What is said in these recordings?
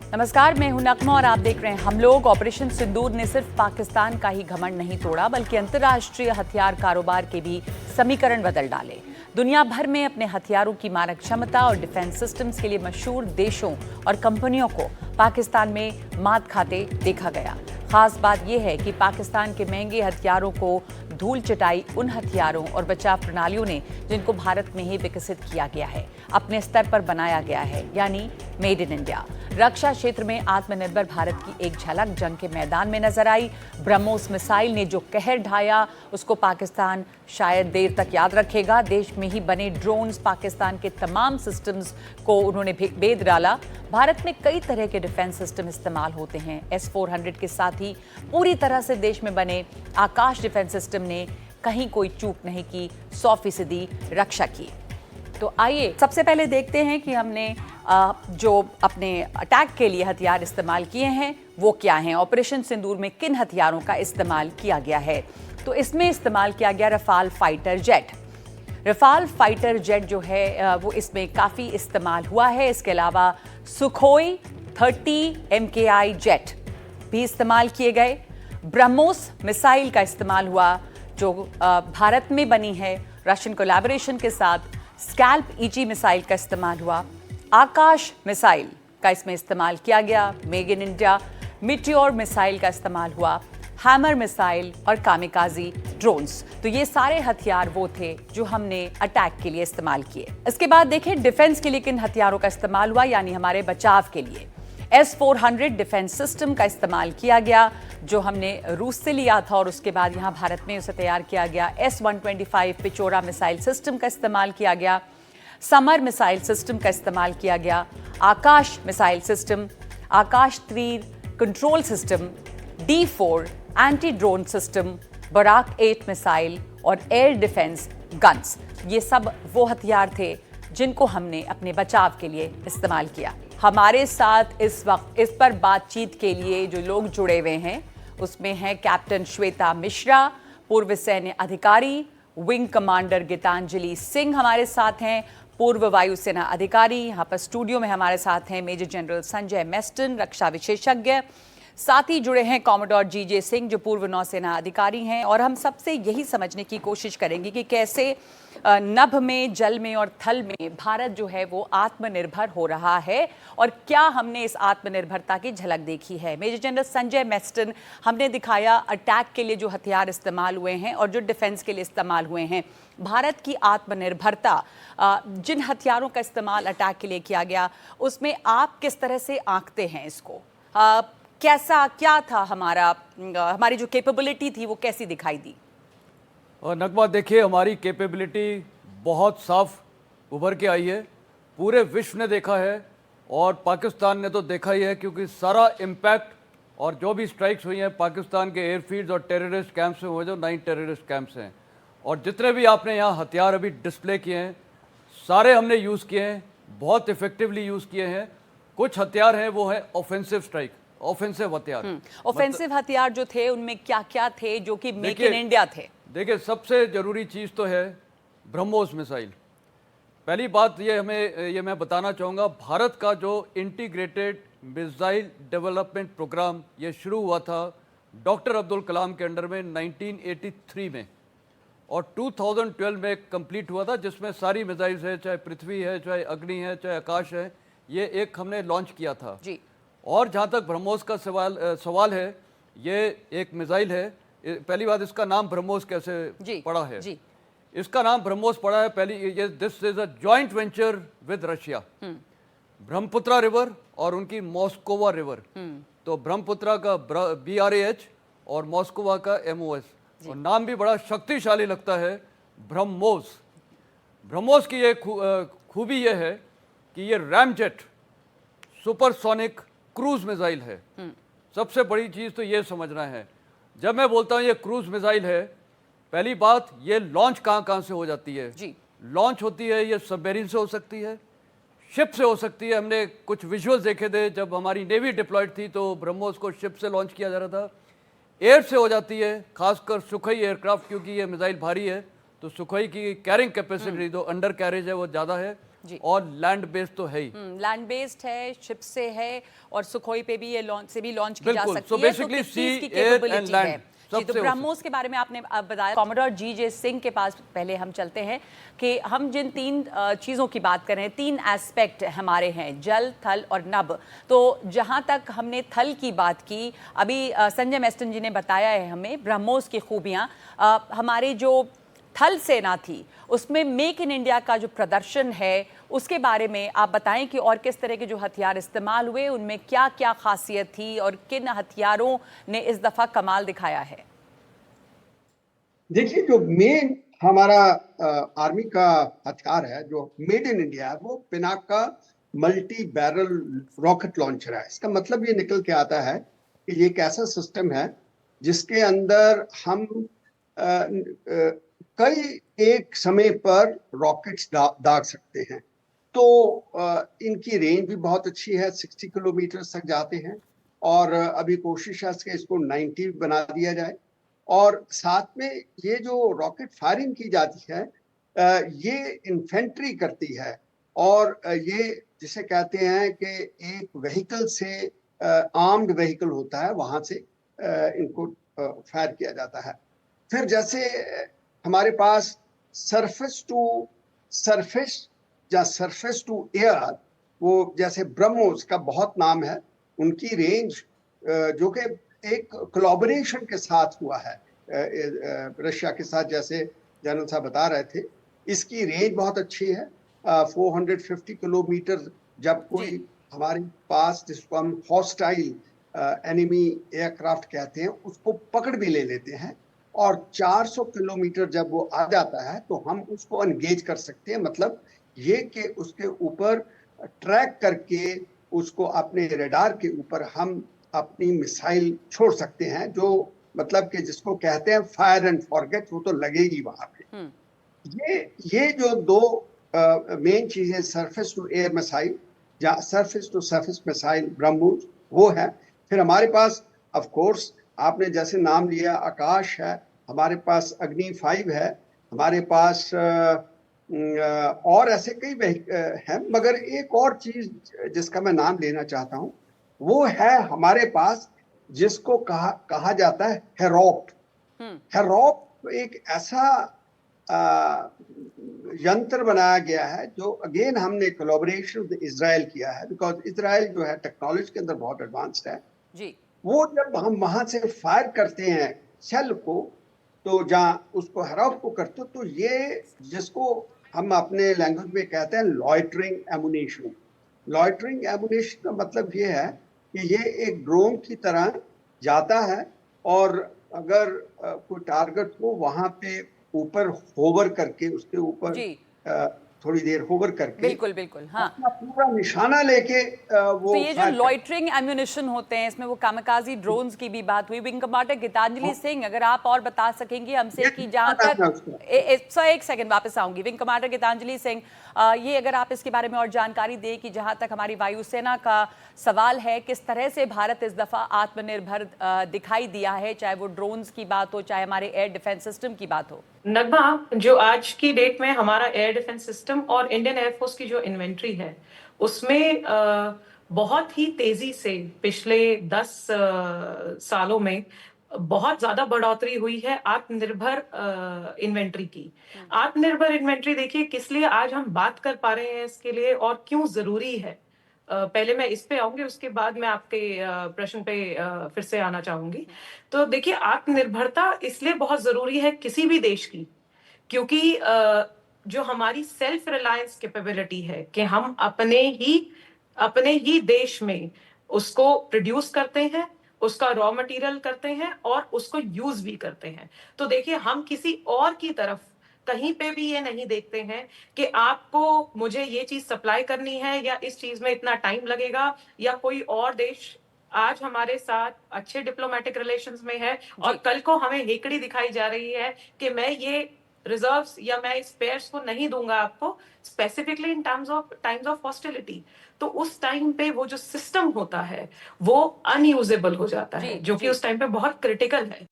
नमस्कार, मैं हूं नगमा और आप देख रहे हैं हम लोग। ऑपरेशन सिंदूर ने सिर्फ पाकिस्तान का ही घमंड नहीं तोड़ा, बल्कि अंतर्राष्ट्रीय हथियार कारोबार के भी समीकरण बदल डाले। दुनिया भर में अपने हथियारों की मारक क्षमता और डिफेंस सिस्टम्स के लिए मशहूर देशों और कंपनियों को पाकिस्तान में मात खाते देखा गया। खास बात यह है कि पाकिस्तान के महंगे हथियारों को धूल चटाई उन हथियारों और बचाव प्रणालियों ने जिनको भारत में ही विकसित किया गया है, अपने स्तर पर बनाया गया है, यानी मेड इन इंडिया। रक्षा क्षेत्र में आत्मनिर्भर भारत की एक झलक जंग के मैदान में नजर आई। ब्रह्मोस मिसाइल ने जो कहर ढाया उसको पाकिस्तान शायद देर तक याद रखेगा। देश में ही बने ड्रोन्स, पाकिस्तान के तमाम सिस्टम्स को उन्होंने भेद डाला। भारत में कई तरह के डिफेंस सिस्टम इस्तेमाल होते हैं। S-400 के साथ ही पूरी तरह से देश में बने आकाश डिफेंस सिस्टम ने कहीं कोई चूक नहीं की, 100% रक्षा की। तो आइए सबसे पहले देखते हैं कि हमने जो अपने अटैक के लिए हथियार इस्तेमाल किए हैं वो क्या हैं। ऑपरेशन सिंदूर में किन हथियारों का इस्तेमाल किया गया है? तो इसमें इस्तेमाल किया गया Rafale fighter jet. Rafale fighter jet जो है वो इसमें काफ़ी इस्तेमाल हुआ है। इसके अलावा सुखोई 30 MKI जेट भी इस्तेमाल किए गए। ब्रह्मोस मिसाइल का इस्तेमाल हुआ जो भारत में बनी है रशियन कोलैबोरेशन के साथ। स्कैल्प ईजी मिसाइल का इस्तेमाल हुआ। आकाश मिसाइल का इसमें इस्तेमाल किया गया, made in India. Meteor missile का इस्तेमाल हुआ, हैमर मिसाइल और कामिकाजी ड्रोन्स। तो ये सारे हथियार वो थे जो हमने अटैक के लिए इस्तेमाल किए। इसके बाद देखें डिफेंस के लिए किन हथियारों का इस्तेमाल हुआ, यानी हमारे बचाव के लिए। S-400 डिफेंस सिस्टम का इस्तेमाल किया गया जो हमने रूस से लिया था और उसके बाद यहाँ भारत में उसे तैयार किया गया। S-125 पिचोरा मिसाइल सिस्टम का इस्तेमाल किया गया। समर मिसाइल सिस्टम का इस्तेमाल किया गया। आकाश missile system, Akashteer control system, D4 anti drone system, Barak 8 missile और एयर डिफेंस गन्स। ये सब वो हथियार थे जिनको हमने अपने बचाव के लिए इस्तेमाल किया। हमारे साथ इस वक्त इस पर बातचीत के लिए जो लोग जुड़े हुए हैं उसमें हैं कैप्टन श्वेता मिश्रा, पूर्व सैन्य अधिकारी, विंग कमांडर गीतांजलि सिंह हमारे साथ हैं, पूर्व वायुसेना अधिकारी। यहाँ पर स्टूडियो में हमारे साथ हैं मेजर जनरल संजय मेस्टन, रक्षा विशेषज्ञ। साथ ही जुड़े हैं कॉमोडोर GJ सिंह जो पूर्व नौसेना अधिकारी हैं। और हम सबसे यही समझने की कोशिश करेंगे कि कैसे नभ में, जल में और थल में भारत जो है वो आत्मनिर्भर हो रहा है और क्या हमने इस आत्मनिर्भरता की झलक देखी है। मेजर जनरल संजय मेस्टन, हमने दिखाया अटैक के लिए जो हथियार इस्तेमाल हुए हैं और जो डिफेंस के लिए इस्तेमाल हुए हैं। भारत की आत्मनिर्भरता, जिन हथियारों का इस्तेमाल अटैक के लिए किया गया उसमें आप किस तरह से आंकते हैं इसको? कैसा क्या था हमारी जो कैपेबिलिटी थी वो कैसी दिखाई दी? और नगमा देखिए, हमारी कैपेबिलिटी बहुत साफ उभर के आई है, पूरे विश्व ने देखा है और पाकिस्तान ने तो देखा ही है, क्योंकि सारा इम्पैक्ट और जो भी स्ट्राइक्स हुई हैं पाकिस्तान के एयरफील्ड्स और टेररिस्ट कैंप्स में हुए, जो 9 टेररिस्ट कैंप्स हैं, और जितने भी आपने यहाँ हथियार अभी डिस्प्ले किए हैं सारे हमने यूज़ किए हैं, बहुत इफेक्टिवली यूज़ किए हैं। कुछ हथियार हैं वो है ऑफेंसिव स्ट्राइक, ऑफेंसिव हथियार। ऑफेंसिव हथियार जो थे उनमें क्या क्या थे जो कि मेक इन इंडिया थे? देखिए, सबसे जरूरी चीज़ तो है ब्रह्मोस मिसाइल। पहली बात ये मैं बताना चाहूँगा, भारत का जो इंटीग्रेटेड मिसाइल डेवलपमेंट प्रोग्राम ये शुरू हुआ था डॉक्टर अब्दुल कलाम के अंडर में 1983 में और 2012 में कंप्लीट हुआ था, जिसमें सारी मिसाइल्स है, चाहे पृथ्वी है, चाहे अग्नि है, चाहे आकाश है, ये एक हमने लॉन्च किया था जी। और जहाँ तक ब्रह्मोस का सवाल है, ये एक मिसाइल है। पहली बात, इसका नाम ब्रह्मोस कैसे पड़ा है? जी। इसका नाम ब्रह्मोस पड़ा है this is a joint venture with Russia. Brahmaputra river और उनकी मॉस्कोवा रिवर। तो ब्रह्मपुत्रा का BRAH और मॉस्कोवा का MOS, और नाम भी बड़ा शक्तिशाली लगता है, ब्रह्मोस। ब्रह्मोस की ये खूबी ये है कि ये रैमजेट सुपरसोनिक क्रूज मिसाइल है। सबसे बड़ी चीज तो ये समझना है, जब मैं बोलता हूं ये क्रूज मिसाइल है, पहली बात ये लॉन्च कहां से हो जाती है जी? लॉन्च होती है ये सबमरीन से हो सकती है, शिप से हो सकती है। हमने कुछ विजुअल्स देखे थे जब हमारी नेवी डिप्लॉयड थी तो ब्रह्मोस को शिप से लॉन्च किया जा रहा था। एयर से हो जाती है, खासकर सुखोई एयरक्राफ्ट, क्योंकि ये मिसाइल भारी है तो सुखोई की कैरिंग कैपेसिटी जो अंडर कैरेज है वो ज़्यादा है। और लैंड बेस्ड तो है ही। लैंड बेस्ड है, शिप से है, और सुखोई पे भी ये लॉन्च की जा सकती है। तो basically sea, air and land. जी, तो ब्रह्मोस के बारे में आपने बताया। कॉमोडोर जी.जे. सिंह के पास पहले हम चलते हैं कि हम जिन 3 चीज़ों की बात कर रहे हैं, 3 एस्पेक्ट हमारे हैं, जल, थल और नभ। तो जहां तक हमने थल की बात की, अभी संजय मेस्टन जी ने बताया है हमें ब्रह्मोस की खूबियां। हमारे जो थल सेना थी उसमें मेक इन इंडिया का जो प्रदर्शन है उसके बारे में आप बताएं कि और किस तरह के जो हथियार इस्तेमाल हुए, उनमें क्या क्या खासियत थी और किन हथियारों ने इस दफा कमाल दिखाया है। देखिए, जो मेन हमारा आर्मी का हथियार है जो मेड इन इंडिया है, वो Pinaka multi barrel rocket launcher है। इसका मतलब ये निकल के आता है कि ये एक ऐसा सिस्टम है जिसके अंदर हम कई एक समय पर रॉकेट्स दाग सकते हैं। तो इनकी रेंज भी बहुत अच्छी है, 60 किलोमीटर तक जाते हैं। और अभी कोशिश है कि इसको 90 बना दिया जाए। और साथ में ये जो रॉकेट फायरिंग की जाती है, ये इन्फेंट्री करती है। और ये जिसे कहते हैं कि एक व्हीकल से, आर्म्ड व्हीकल होता है, वहां से इनको फायर किया जाता है। फिर जैसे हमारे पास सरफेस टू सरफेस या सरफेस टू एयर, वो जैसे ब्रह्मोस का बहुत नाम है। उनकी रेंज जो कि एक कोलैबोरेशन के साथ हुआ है रशिया के साथ, जैसे जनरल साहब बता रहे थे, इसकी रेंज बहुत अच्छी है। 450 किलोमीटर जब कोई हमारे पास, जिसको हम हॉस्टाइल एनिमी एयरक्राफ्ट कहते हैं, उसको पकड़ भी ले लेते हैं। और 400 किलोमीटर जब वो आ जाता है तो हम उसको एंगेज कर सकते हैं। मतलब ये कि उसके ऊपर ट्रैक करके उसको अपने रडार के ऊपर हम अपनी मिसाइल छोड़ सकते हैं, जो मतलब कि जिसको कहते हैं फायर एंड फॉरगेट, वो तो लगेगी वहां पे। ये जो दो मेन चीजें, सरफेस टू एयर मिसाइल या surface to surface missile BrahMos, वो है। फिर हमारे पास ऑफ कोर्स आपने जैसे नाम लिया, आकाश है, हमारे पास अग्नि 5 है, हमारे पास और ऐसे कई हैं। मगर एक और चीज जिसका मैं नाम लेना चाहता हूं, वो है हमारे पास जिसको कहा जाता है हेरोप। हेरोप एक ऐसा यंत्र बनाया गया है जो अगेन हमने कोलैबोरेशन विद इजराइल किया है, बिकॉज इजराइल जो है टेक्नोलॉजी के अंदर बहुत एडवांस्ड है जी। वो जब हम वहां से फायर करते हैं शेल को, तो जहां उसको हेरोप को करते, तो ये जिसको हम अपने लैंग्वेज में कहते हैं लॉइटरिंग एमुनेशन। लॉइटरिंग एमुनेशन का मतलब ये है कि ये एक ड्रोन की तरह जाता है, और अगर कोई टारगेट हो वहां पे ऊपर होवर करके, उसके ऊपर थोड़ी देर होवर करके, बिल्कुल बिल्कुल, हाँ, अपना पूरा निशाना लेके वो। तो ये जो लॉइटरिंग एम्यूनिशन होते हैं, इसमें वो कामकाजी ड्रोन्स की भी बात हुई। विंग कमांडर गीतांजलि सिंह, अगर आप और बता सकेंगे हमसे कि जहां तक एक सेकंड वापस आऊंगी। विंग कमांडर गीतांजलि सिंह, ये अगर आप इसके बारे में और जानकारी दें कि जहां तक हमारी वायुसेना का सवाल है, किस तरह से भारत इस दफा आत्मनिर्भर दिखाई दिया है, चाहे वो ड्रोन्स की बात हो, चाहे हमारे एयर डिफेंस सिस्टम की बात हो। नगमा, जो आज की डेट में हमारा एयर डिफेंस सिस्टम और इंडियन एयरफोर्स की जो इन्वेंट्री है, उसमें बहुत ही तेजी से पिछले 10 सालों में बहुत ज्यादा बढ़ोतरी हुई है आत्मनिर्भर इन्वेंट्री की। आत्मनिर्भर इन्वेंट्री देखिए किस लिए आज हम बात कर पा रहे हैं इसके लिए और क्यों जरूरी है। पहले मैं इस पे आऊंगी, उसके बाद मैं आपके प्रश्न पे फिर से आना चाहूंगी। तो देखिए, आत्मनिर्भरता इसलिए बहुत जरूरी है किसी भी देश की, क्योंकि जो हमारी सेल्फ रिलायंस कैपेबिलिटी है कि हम अपने ही देश में उसको प्रोड्यूस करते हैं, उसका रॉ मटेरियल करते हैं और उसको यूज भी करते हैं। तो देखिए, हम किसी और की तरफ कहीं पे भी ये नहीं देखते हैं कि आपको मुझे ये चीज सप्लाई करनी है या इस चीज में इतना टाइम लगेगा, या कोई और देश आज हमारे साथ अच्छे डिप्लोमेटिक रिलेशंस में है और कल को हमें हेकड़ी दिखाई जा रही है कि मैं ये रिजर्व्स या मैं स्पेयर्स को नहीं दूंगा आपको, specifically in times of hostility. तो उस टाइम पे वो जो सिस्टम होता है वो अनयूजेबल हो जाता है, जो कि उस टाइम पे बहुत क्रिटिकल है।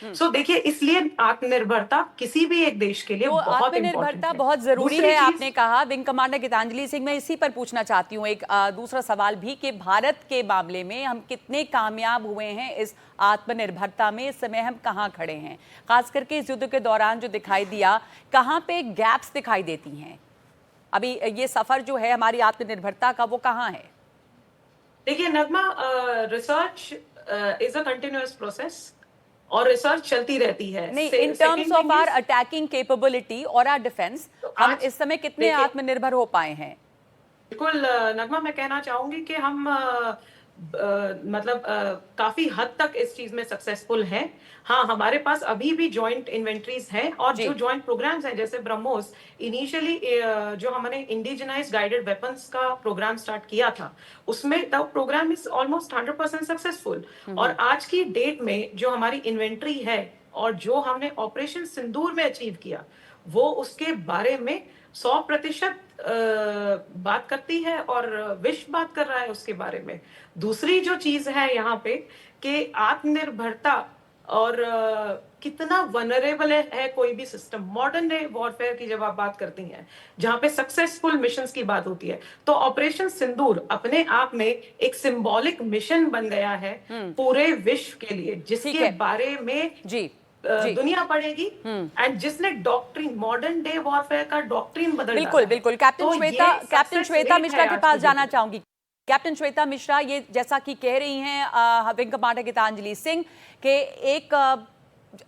सो देखिए, इसलिए आत्मनिर्भरता किसी भी एक देश के लिए तो बहुत आत्मनिर्भरता बहुत जरूरी है, आपने कहा। विंग कमांडर गीतांजलि सिंह, मैं इसी पर पूछना चाहती हूँ एक दूसरा सवाल भी कि भारत के मामले में हम कितने कामयाब हुए हैं इस आत्मनिर्भरता में, इस समय हम कहाँ खड़े हैं, खास करके इस युद्ध के दौरान जो दिखाई दिया, कहाँ पे गैप्स दिखाई देती हैं अभी, ये सफर जो है हमारी आत्मनिर्भरता का वो कहाँ है? देखिए Nagma, research is a continuous process और रिसर्च चलती रहती है। नहीं, in terms of our attacking capability और आवर डिफेंस, हम इस समय कितने आत्मनिर्भर हो पाए हैं? बिल्कुल नगमा, मैं कहना चाहूंगी कि हम मतलब काफी हद तक इस चीज में सक्सेसफुल हैं। हाँ, हमारे पास अभी भी जॉइंट इन्वेंट्रीज हैं और जो जॉइंट प्रोग्राम्स हैं जैसे ब्रह्मोस, इनिशियली जो हमने इंडिजिनाइज गाइडेड वेपन्स का प्रोग्राम स्टार्ट किया था, उसमें the programme is almost 100% successful. और आज की डेट में जो हमारी इन्वेंट्री है और जो हमने ऑपरेशन सिंदूर में अचीव किया, वो उसके बारे में 100% बात करती है और विश्व बात कर रहा है उसके बारे में। दूसरी जो चीज है यहाँ पे कि आत्मनिर्भरता और कितना वनरेबल है कोई भी सिस्टम। मॉडर्न डे वॉरफेयर की जब आप बात करती हैं, जहां पे सक्सेसफुल मिशंस की बात होती है, तो ऑपरेशन सिंदूर अपने आप में एक सिंबॉलिक मिशन बन गया है पूरे विश्व के लिए, जिसके बारे में जी दुनिया पढ़ेगी एंड जिसने डॉक्ट्रिन, मॉडर्न डे वॉरफेयर का डॉक्ट्रिन बदल डाला। बिल्कुल बिल्कुल। कैप्टन श्वेता मिश्रा के पास जाना चाहूंगी। कैप्टन श्वेता मिश्रा, ये जैसा कि कह रही हैं विंग कमांडर गीतांजलि सिंह के एक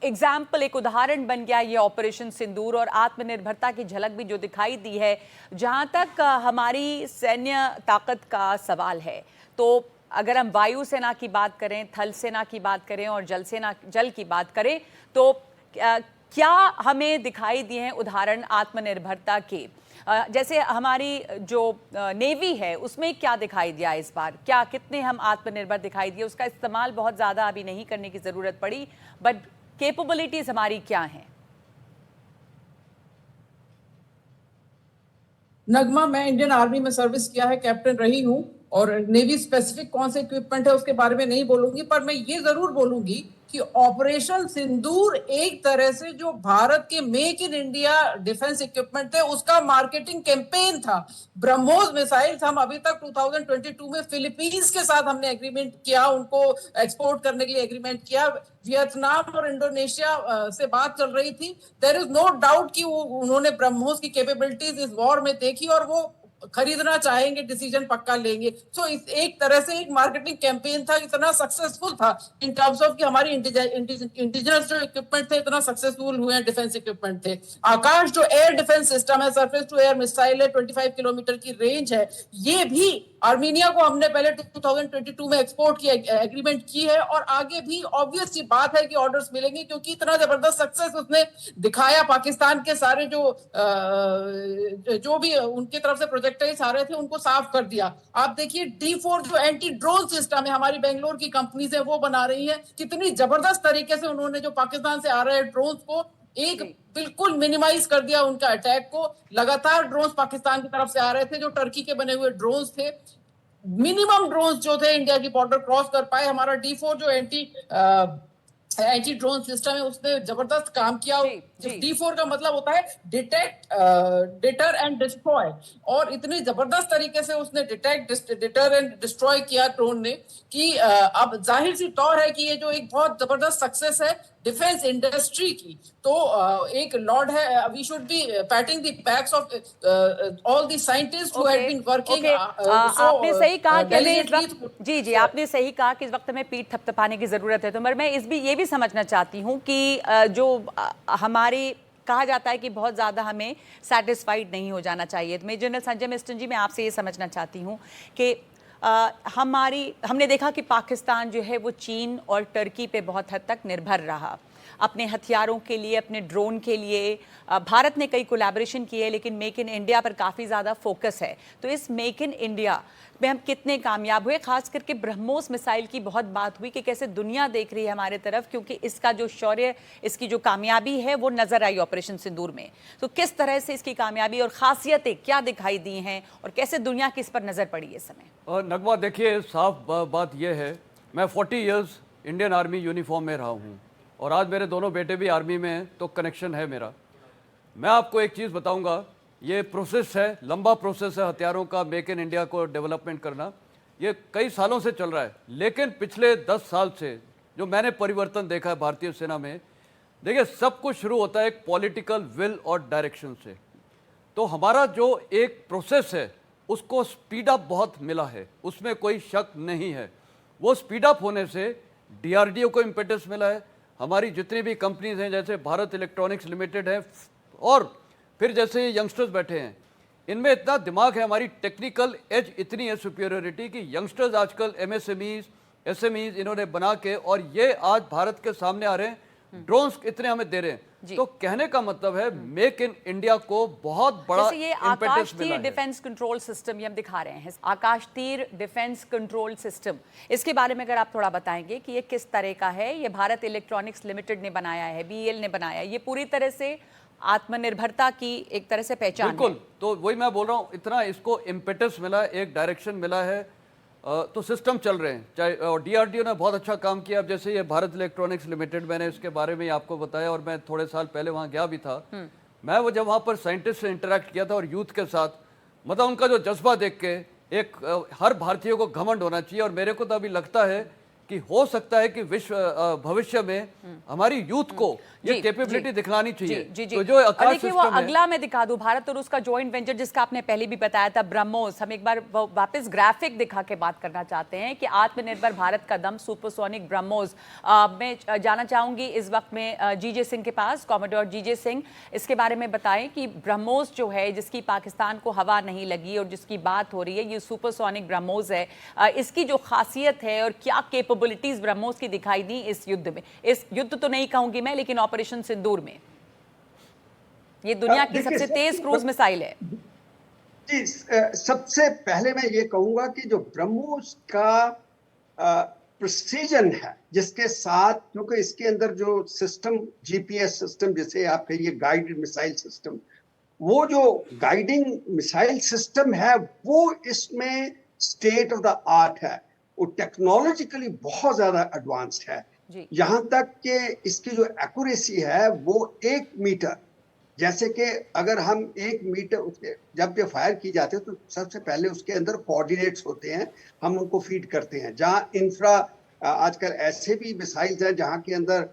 एग्जाम्पल, एक उदाहरण बन गया ये ऑपरेशन सिंदूर और आत्मनिर्भरता की झलक भी जो दिखाई दी है। जहां तक हमारी सैन्य ताकत का सवाल है, तो अगर हम वायुसेना की बात करें, थल सेना की बात करें और जल की बात करें, तो क्या हमें दिखाई दिए हैं उदाहरण आत्मनिर्भरता के? जैसे हमारी जो नेवी है उसमें क्या दिखाई दिया इस बार, क्या कितने हम आत्मनिर्भर दिखाई दिए? उसका इस्तेमाल बहुत ज़्यादा अभी नहीं करने की ज़रूरत पड़ी, बट कैपेबिलिटीज हमारी क्या हैं? नगमा, मैं इंडियन आर्मी में सर्विस किया है, कैप्टन रही हूं, और नेवी स्पेसिफिक कौन से इक्विपमेंट है उसके बारे में नहीं बोलूंगी, पर मैं ये जरूर बोलूंगी कि ऑपरेशन सिंदूर एक तरह से जो भारत के make in India defence equipment थे उसका मार्केटिंग कैंपेन था। ब्रह्मोस मिसाइल्स हम अभी तक 2022 में फिलीपींस के साथ हमने एग्रीमेंट किया, उनको एक्सपोर्ट करने के लिए एग्रीमेंट किया। वियतनाम और इंडोनेशिया से बात चल रही थी। देयर इज नो डाउट कि उन्होंने ब्रह्मोस की कैपेबिलिटीज इस वॉर में देखी और वो खरीदना चाहेंगे, डिसीजन पक्का लेंगे। सो एक तरह से एक मार्केटिंग कैंपेन था, इतना सक्सेसफुल था इन टर्म्स ऑफ कि हमारी इंडिजिनस जो इक्विपमेंट थे इतना सक्सेसफुल हुए हैं, डिफेंस इक्विपमेंट थे। आकाश जो एयर डिफेंस सिस्टम है, सरफेस टू एयर मिसाइल है, 25 किलोमीटर की रेंज है, ये भी आर्मीनिया को हमने पहले 2022 में एक्सपोर्ट की एग्रीमेंट की है और आगे भी ऑब्वियस सी बात है कि ऑर्डर्स मिलेंगे, क्योंकि इतना जबरदस्त सक्सेस उसने दिखाया। पाकिस्तान के सारे जो भी उनकी तरफ से प्रोजेक्टाइल्स आ रहे थे उनको साफ कर दिया। आप देखिए D4 जो एंटी ड्रोन सिस्टम है, हमारी बेंगलोर की कंपनीज है वो बना रही है, कितनी जबरदस्त तरीके से उन्होंने जो पाकिस्तान से आ रहे ड्रोन को एक बिल्कुल मिनिमाइज कर दिया, उनका अटैक को। लगातार ड्रोन्स पाकिस्तान की तरफ से आ रहे थे जो टर्की के बने हुए ड्रोन्स थे। मिनिमम ड्रोन्स जो थे इंडिया की बॉर्डर क्रॉस कर पाए। हमारा D4 जो एंटी ड्रोन सिस्टम है उसने जबरदस्त काम किया। D4 का मतलब होता है डिटेक्ट, डिटर एंड डिस्ट्रॉय, और इतनी जबरदस्त तरीके से उसने डिटेक्ट, डिटर एंड डिस्ट्रॉय किया ड्रोन ने कि अब जाहिर सी तौर है कि ये जो एक बहुत जबरदस्त सक्सेस है डिफेंस इंडस्ट्री की, तो एक लॉर्ड है, we should be patting the backs of all the scientist who had been working. आपने सही कहा कि हमें इस वक्त, जी आपने सही कहा कि इस वक्त हमें पीठ थपथपाने की जरूरत है। तो मैं ये भी समझना चाहती हूँ कि जो हमारी कहा जाता है कि बहुत ज़्यादा हमें सेटिस्फाइड नहीं हो जाना चाहिए। तो मैं जनरल संजय मिस्टन जी, मैं आपसे ये समझना चाहती हूँ कि हमने देखा कि पाकिस्तान जो है वो चीन और टर्की पे बहुत हद तक निर्भर रहा अपने हथियारों के लिए, अपने ड्रोन के लिए। भारत ने कई कोलैबोरेशन किए हैं, लेकिन मेक इन इंडिया पर काफ़ी ज़्यादा फोकस है। तो इस मेक इन इंडिया में हम कितने कामयाब हुए? खास करके ब्रह्मोस मिसाइल की बहुत बात हुई कि कैसे दुनिया देख रही है हमारे तरफ, क्योंकि इसका जो शौर्य, इसकी जो कामयाबी है वो नज़र आई ऑपरेशन सिंदूर में। तो किस तरह से इसकी कामयाबी और खासियतें क्या दिखाई दी हैं और कैसे दुनिया की इस पर नज़र पड़ी इस समय? नगमा देखिए, साफ बात यह है, मैं 40 ईयर्स इंडियन आर्मी यूनिफॉर्म में रहा हूँ और आज मेरे दोनों बेटे भी आर्मी में हैं, तो कनेक्शन है मेरा। मैं आपको एक चीज़ बताऊंगा, ये प्रोसेस है, लंबा प्रोसेस है हथियारों का मेक इन इंडिया को डेवलपमेंट करना। ये कई सालों से चल रहा है, लेकिन पिछले 10 साल से जो मैंने परिवर्तन देखा है भारतीय सेना में, देखिए सब कुछ शुरू होता है एक पॉलिटिकल विल और डायरेक्शन से। तो हमारा जो एक प्रोसेस है उसको स्पीड अप बहुत मिला है, उसमें कोई शक नहीं है। वो स्पीड अप होने से डीआरडीओ को इम्पेटस मिला है, हमारी जितनी भी कंपनीज हैं जैसे भारत इलेक्ट्रॉनिक्स लिमिटेड है, और फिर जैसे ये यंगस्टर्स बैठे हैं, इनमें इतना दिमाग है, हमारी टेक्निकल एज इतनी है, सुपीरियरिटी की यंगस्टर्स आजकल एमएसएमईज एसएमईज इन्होंने बना के, और ये आज भारत के सामने आ रहे हैं, ड्रोन्स इतने हमें दे रहे हैं। तो कहने का मतलब है मेक इन इंडिया को बहुत बड़ा जैसे ये आकाश तीर मिला डिफेंस कंट्रोल सिस्टम ये हम दिखा रहे हैं, आकाश तीर डिफेंस कंट्रोल सिस्टम, इसके बारे में अगर आप थोड़ा बताएंगे कि ये किस तरह का है। ये भारत इलेक्ट्रॉनिक्स लिमिटेड ने बनाया है, बीएल ने बनाया है, ये पूरी तरह से आत्मनिर्भरता की एक तरह से पहचान है। बिल्कुल, तो वही मैं बोल रहा हूँ, इतना इसको इम्पेटस मिला, एक डायरेक्शन मिला है, तो सिस्टम चल रहे हैं। चाहे और डीआरडीओ ने बहुत अच्छा काम किया। अब जैसे ये भारत इलेक्ट्रॉनिक्स लिमिटेड, मैंने इसके बारे में आपको बताया और मैं थोड़े साल पहले वहाँ गया भी था। मैं वो जब वहाँ पर साइंटिस्ट से इंटरेक्ट किया था और यूथ के साथ, मतलब उनका जो जज्बा देख के एक हर भारतीय को घमंड होना चाहिए। और मेरे को तो अभी लगता है कि हो सकता है कि विश्व भविष्य में हमारी यूथ को ये कैपेबिलिटी दिखलानी चाहिए। तो जो आकाश देखिए वो अगला मैं दिखा दूं, भारत और उसका जॉइंट वेंचर जिसका आपने पहले भी बताया था, ब्रह्मोस। हम एक बार वापस ग्राफिक दिखा के बात करना चाहते हैं कि आत्मनिर्भर भारत का दम, सुपरसोनिक ब्रह्मोस। मैं जाना चाहूंगी इस वक्त में जीजे सिंह के पास, कॉमोडोर जीजे सिंह, इसके बारे में बताएं कि ब्रह्मोस जो है, जिसकी पाकिस्तान को हवा नहीं लगी और जिसकी बात हो रही है, ये सुपरसोनिक ब्रह्मोस है। इसकी जो खासियत है और क्या कैपेबिलिटीज ब्रह्मोस की दिखाई दी इस युद्ध में, इस युद्ध तो नहीं कहूंगी मैं, लेकिन ऑपरेशन सिंदूर में। ये दुनिया की सबसे तेज क्रूज मिसाइल है जी। सबसे पहले मैं ये कहूंगा कि जो ब्रह्मोस का प्रिसीजन है, जिसके साथ, क्योंकि इसके अंदर जो सिस्टम, जीपीएस सिस्टम जिसे आप कहिए गाइडेड मिसाइल सिस्टम, वो जो गाइडिंग मिसाइल सिस्टम है वो इसमें स्टेट ऑफ द आर्ट है। वो टेक्नोलॉजिकली बहुत ज्यादा एडवांस है। यहां तक कि इसकी जो एक्यूरेसी है वो 1 मीटर, जैसे कि अगर हम 1 मीटर उसके जब ये फायर की जाती है तो सबसे पहले उसके अंदर कोऑर्डिनेट्स होते हैं, हम उनको फीड करते हैं। जहां इंफ्रा, आजकल ऐसे भी मिसाइल्स हैं जहां के अंदर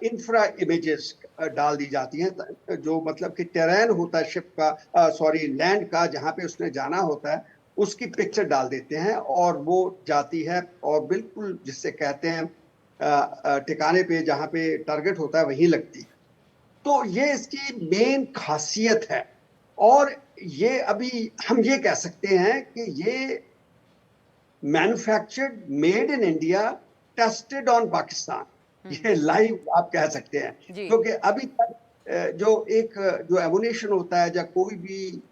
इंफ्रा इमेजेस डाल दी जाती हैं, जो मतलब कि टेरेन होता है शिप का, लैंड का, जहां पे उसने जाना होता है उसकी पिक्चर डाल देते हैं और वो जाती है और बिल्कुल जिससे कहते हैं ठिकाने पे जहां पे टारगेट होता है वहीं लगती है। तो ये इसकी मेन खासियत है। और ये अभी हम ये कह सकते हैं कि ये manufactured, made in India, tested on Pakistan, ये लाइव आप कह सकते हैं। क्योंकि अभी तक जो एमुनेशन होता है, जब कोई भी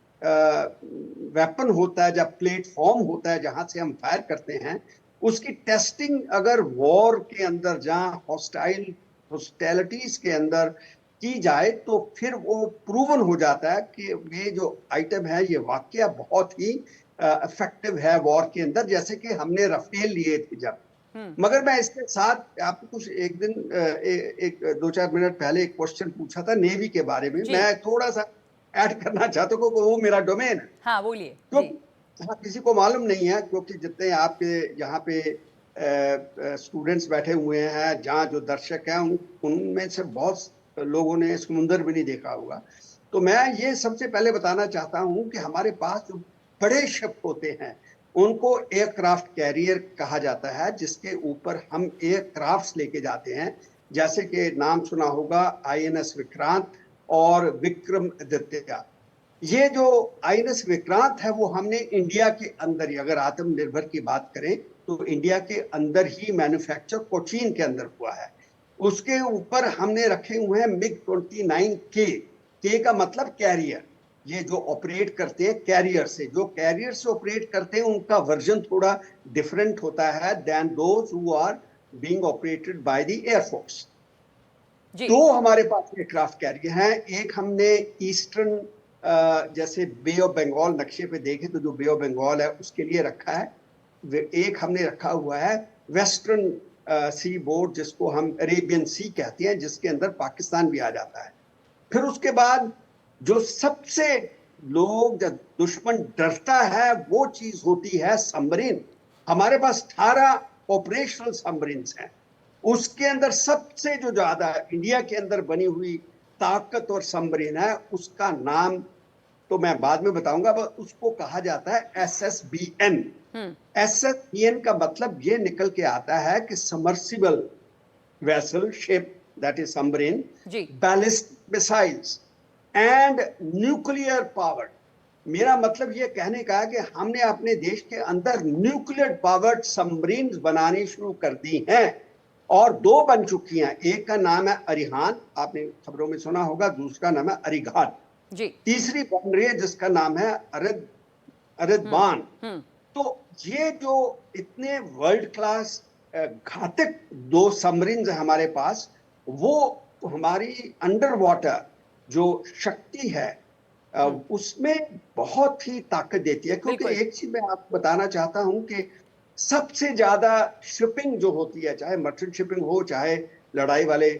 वेपन होता है, जब प्लेटफॉर्म होता है जहां से हम फायर करते हैं, उसकी टेस्टिंग अगर वॉर के अंदर, जहां हॉस्टिलिटीज के अंदर की जाए, तो फिर वो प्रूवन हो जाता है कि ये जो आइटम है ये वाकया बहुत ही इफेक्टिव है वॉर के अंदर, जैसे कि हमने राफेल लिए थे जब। मगर मैं इसके साथ आपको कुछ एक दिन 2-4 मिनट पहले एक क्वेश्चन पूछा था नेवी के बारे में, मैं थोड़ा सा ऐड करना चाहता हूँ, वो मेरा डोमेन है। हाँ, बोलिए। तो किसी को मालूम नहीं है, क्योंकि जितने आपके यहाँ पे स्टूडेंट्स बैठे हुए हैं, जहाँ जो दर्शक हैं, उनमें से बहुत लोगों ने समुंदर भी नहीं देखा होगा। तो मैं ये सबसे पहले बताना चाहता हूँ कि हमारे पास जो बड़े शिप होते हैं उनको एयरक्राफ्ट कैरियर कहा जाता है, जिसके ऊपर हम एयरक्राफ्ट्स लेके जाते हैं। जैसे कि नाम सुना होगा INS विक्रांत और विक्रमादित्य। ये जो INS विक्रांत है वो हमने इंडिया के अंदर ही, अगर आत्मनिर्भर की बात करें तो इंडिया के अंदर ही मैन्युफैक्चर कोचीन के अंदर हुआ है। उसके ऊपर हमने रखे हुए हैं MiG-29K। के का मतलब कैरियर। ये जो ऑपरेट करते हैं कैरियर से, जो कैरियर से ऑपरेट करते हैं उनका वर्जन थोड़ा डिफरेंट होता है then those who are being operated by the air force. दो हमारे पास एयरक्राफ्ट कैरियर हैं। एक हमने ईस्टर्न, जैसे बे ऑफ बंगाल नक्शे पे देखें तो जो बे ऑफ बंगाल है उसके लिए रखा है। एक हमने रखा हुआ है वेस्टर्न सी बोर्ड, जिसको हम अरेबियन सी कहते हैं, जिसके अंदर पाकिस्तान भी आ जाता है। फिर उसके बाद जो सबसे लोग, जब दुश्मन डरता है, वो चीज होती है सबमरीन। हमारे पास 18 ऑपरेशनल सबमरीन हैं। उसके अंदर सबसे जो ज्यादा इंडिया के अंदर बनी हुई ताकत और सबमरीन है, उसका नाम तो मैं बाद में बताऊंगा, पर उसको कहा जाता है SSBN। SSBN का मतलब ये निकल के आता है कि submersible vessel ship, that is submarine, ballistic missiles and nuclear powered. मेरा मतलब ये कहने का है कि हमने अपने देश के अंदर न्यूक्लियर पावर्ड सबमरीन बनानी शुरू कर दी हैं, और 2 बन चुकी हैं। एक का नाम है अरिहान, आपने खबरों में सुना होगा, दूसरा नाम है अरिघाट जी। तीसरी बन रही है जिसका नाम है अरिदबान। तो ये जो इतने वर्ल्ड क्लास घातक 2 सबमरीन है हमारे पास, वो हमारी अंडर वाटर जो शक्ति है उसमें बहुत ही ताकत देती है। क्योंकि एक चीज मैं आपको बताना चाहता हूं कि सबसे ज्यादा शिपिंग जो होती है, चाहे मर्चेंट शिपिंग हो, चाहे लड़ाई वाले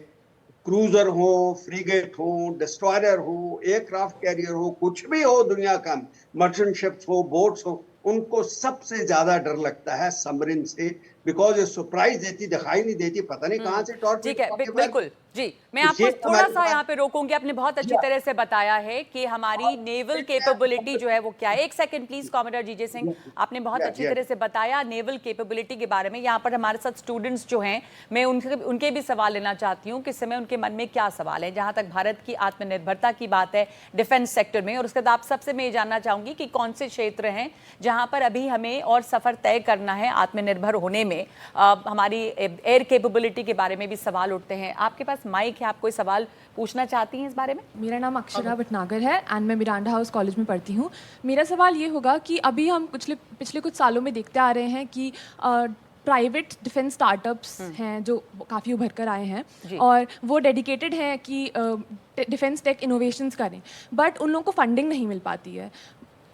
क्रूजर हो, फ्रीगेट हो, डिस्ट्रॉयर हो, एयरक्राफ्ट कैरियर हो, कुछ भी हो दुनिया का, मर्चेंट शिप्स हो, बोट्स हो, उनको सबसे ज्यादा डर लगता है सबमरीन से, बिकॉज ये सरप्राइज देती, दिखाई नहीं देती, पता नहीं कहां से टॉर्च। ठीक है, बिल्कुल जी। मैं आपको थोड़ा सा यहाँ पे रोकूंगी। आपने बहुत अच्छी तरह से बताया है कि हमारी नेवल कैपेबिलिटी जो है वो क्या है। एक सेकंड प्लीज, कॉमरेड जीजे सिंह, आपने बहुत अच्छी तरह से बताया नेवल कैपेबिलिटी के बारे में। यहाँ पर हमारे साथ स्टूडेंट्स जो हैं, मैं उनके भी सवाल लेना चाहती हूँ कि इस समय उनके मन में क्या सवाल है जहाँ तक भारत की आत्मनिर्भरता की बात है डिफेंस सेक्टर में। और उसके बाद आप सबसे मैं ये जानना चाहूंगी कि कौन से क्षेत्र हैं जहाँ पर अभी हमें और सफर तय करना है आत्मनिर्भर होने में। हमारी एयर कैपेबिलिटी के बारे में भी सवाल उठते हैं। आपके पास माइक है, आप कोई सवाल पूछना चाहती हैं इस बारे में? मेरा नाम अक्षरा भटनागर है एंड मैं मिरांडा हाउस कॉलेज में पढ़ती हूँ। मेरा सवाल ये होगा कि अभी हम पिछले कुछ सालों में देखते आ रहे हैं कि प्राइवेट डिफेंस स्टार्टअप्स हैं जो काफ़ी उभर कर आए हैं और वो डेडिकेटेड हैं कि डिफेंस टेक इनोवेशंस करें, बट उन लोगों को फंडिंग नहीं मिल पाती है।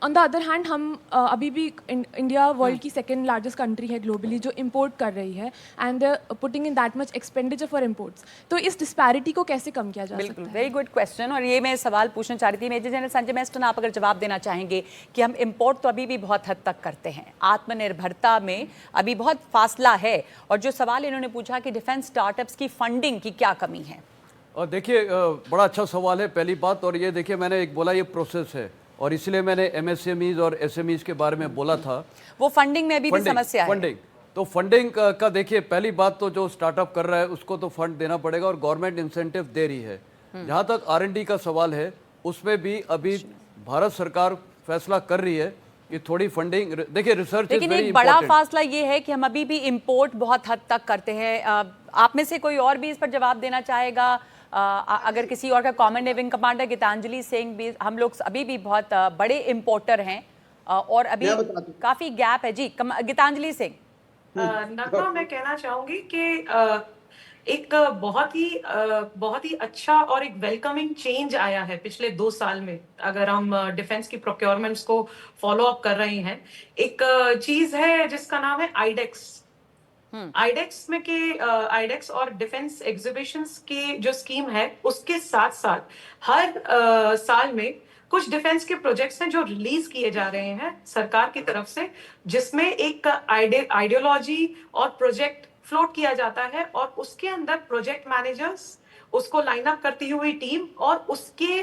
ऑन द अदर हैंड हम अभी भी इंडिया वर्ल्ड की सेकेंड लार्जेस्ट कंट्री है ग्लोबली जो इंपोर्ट कर रही है and putting in that much expenditure for imports. तो इस डिस्पैरिटी को कैसे कम किया जा सकता है? बिल्कुल, वेरी गुड क्वेश्चन। और ये मैं सवाल पूछना चाह रही थी मेजर जनरल संजय मेस्टन, आप अगर जवाब देना चाहेंगे कि हम इंपोर्ट तो अभी भी बहुत हद तक करते हैं, आत्मनिर्भरता में अभी बहुत फासला है, और जो सवाल इन्होंने पूछा कि डिफेंस स्टार्टअप्स की फंडिंग की क्या कमी है। और देखिए बड़ा अच्छा सवाल है पहली बात। और ये देखिए मैंने एक बोला ये प्रोसेस है, और इसलिए मैंने MSMEs और SMEs के बारे में बोला था। वो फंडिंग में भी समस्या है। फंडिंग तो फंडिंग का देखिए पहली बात तो जो स्टार्टअप कर रहा है उसको तो फंड देना पड़ेगा, और गवर्नमेंट इंसेंटिव दे रही है। जहाँ तक R&D का सवाल है, उसमें भी अभी भारत सरकार फैसला कर रही है कि थोड़ी फंडिंग, देखिए रिसर्च, लेकिन एक बड़ा फासला ये है कि हम अभी भी इंपोर्ट बहुत हद तक करते हैं। आप में से कोई और भी इस पर जवाब देना चाहेगा? अगर किसी और का, कॉमन नेविंग कमांडर गीतांजलि सिंह भी, हम लोग अभी भी बहुत बड़े इंपोर्टर हैं और अभी काफी गैप है। जी गीतांजलि सिंह। नगमा, मैं कहना चाहूंगी कि एक बहुत ही अच्छा और एक वेलकमिंग चेंज आया है पिछले 2 साल में। अगर हम डिफेंस की प्रोक्योरमेंट्स को फॉलो अप कर रहे हैं, एक चीज है जिसका नाम है आईडेक्स। आईडेक्स और डिफेंस एग्जीबिशंस की जो स्कीम है, उसके साथ साथ हर साल में कुछ डिफेंस के प्रोजेक्ट्स हैं जो रिलीज किए जा रहे हैं सरकार की तरफ से, जिसमें एक आइडियोलॉजी और प्रोजेक्ट फ्लोट किया जाता है, और उसके अंदर प्रोजेक्ट मैनेजर्स, उसको लाइन अप करती हुई टीम और उसके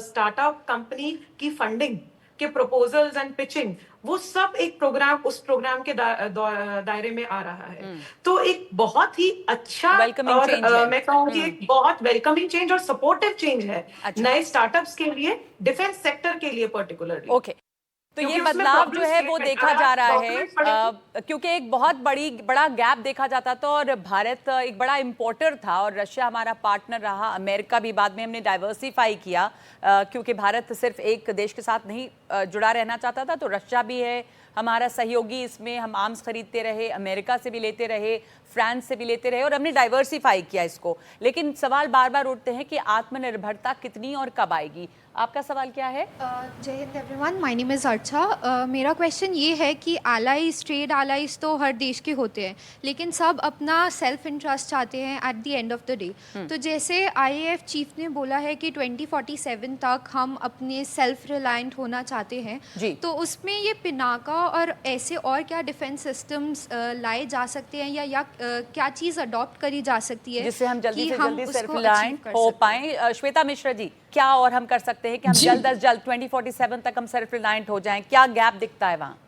स्टार्टअप कंपनी की फंडिंग के प्रपोजल्स एंड पिचिंग, वो सब एक प्रोग्राम, उस प्रोग्राम के दायरे में आ रहा है। तो एक बहुत ही अच्छा और मैं कहूँगी एक बहुत वेलकमिंग चेंज और सपोर्टिव चेंज है नए स्टार्टअप्स के लिए, डिफेंस सेक्टर के लिए पर्टिकुलरली। ओके, तो ये बदलाव जो है वो देखा जा रहा है क्योंकि एक बहुत बड़ा गैप देखा जाता था, और भारत एक बड़ा इंपोर्टर था और रशिया हमारा पार्टनर रहा। अमेरिका भी बाद में हमने डाइवर्सिफाई किया क्योंकि भारत सिर्फ एक देश के साथ नहीं जुड़ा रहना चाहता था, तो रशिया भी है, हमारा सहयोगी इसमें हम आर्म्स खरीदते रहे, अमेरिका से भी लेते रहे, फ्रांस से भी लेते रहे और हमने डाइवर्सिफाई किया इसको। लेकिन सवाल बार बार उठते हैं कि आत्मनिर्भरता कितनी और कब आएगी। आपका सवाल क्या है? जय Hind everyone, my name is अर्चा। मेरा क्वेश्चन ये है कि एलाइज, ट्रेड एलाइज तो हर देश के होते हैं, लेकिन सब अपना सेल्फ इंटरेस्ट चाहते हैं at the end of the day. तो जैसे आईएएफ चीफ ने बोला है कि 2047 तक हम अपने सेल्फ रिलायंट होना चाहते हैं, तो उसमें ये पिनाका और ऐसे और क्या डिफेंस सिस्टम्स लाए जा सकते हैं या क्या चीज़ अडॉप्ट करी जा सकती है जिससे हम जल्दी से जल्दी सेल्फ उसको रिलायंट achieve कर हो सकें? पाएं? श्वेता मिश्रा जी, क्या और हम कर सकते हैं कि हम जल्द अज जल्द 2047 तक हम सेल्फ रिलायंट हो जाएं? क्या गैप दिखता है वहाँ?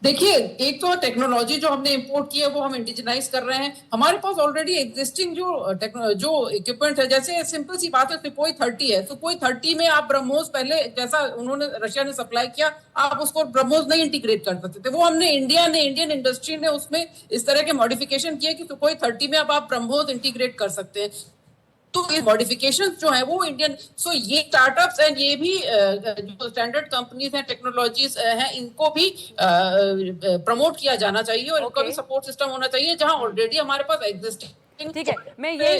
देखिए, एक तो टेक्नोलॉजी जो हमने इंपोर्ट की है वो हम इंडिजिनाइज कर रहे हैं। हमारे पास ऑलरेडी एग्जिस्टिंग जो इक्विपमेंट है, जैसे सिंपल सी बात है, सुखोई 30 है, सुखोई 30 में आप ब्रह्मोस पहले जैसा उन्होंने रशिया ने सप्लाई किया, आप उसको ब्रह्मोस नहीं इंटीग्रेट कर सकते थे। वो हमने इंडियन इंडस्ट्री ने उसमें इस तरह के मॉडिफिकेशन किए कि सुखोई 30 में अब आप ब्रह्मोस इंटीग्रेट कर सकते हैं। तो ये मॉडिफिकेशंस जो है वो इंडियन, सो ये स्टार्टअप्स एंड ये भी जो स्टैंडर्ड कंपनीज हैं, टेक्नोलॉजीज हैं, इनको भी प्रमोट किया जाना चाहिए और इनका भी सपोर्ट सिस्टम होना चाहिए, जहां ऑलरेडी हमारे पास एग्जिस्टिंग। ठीक है, मैं यही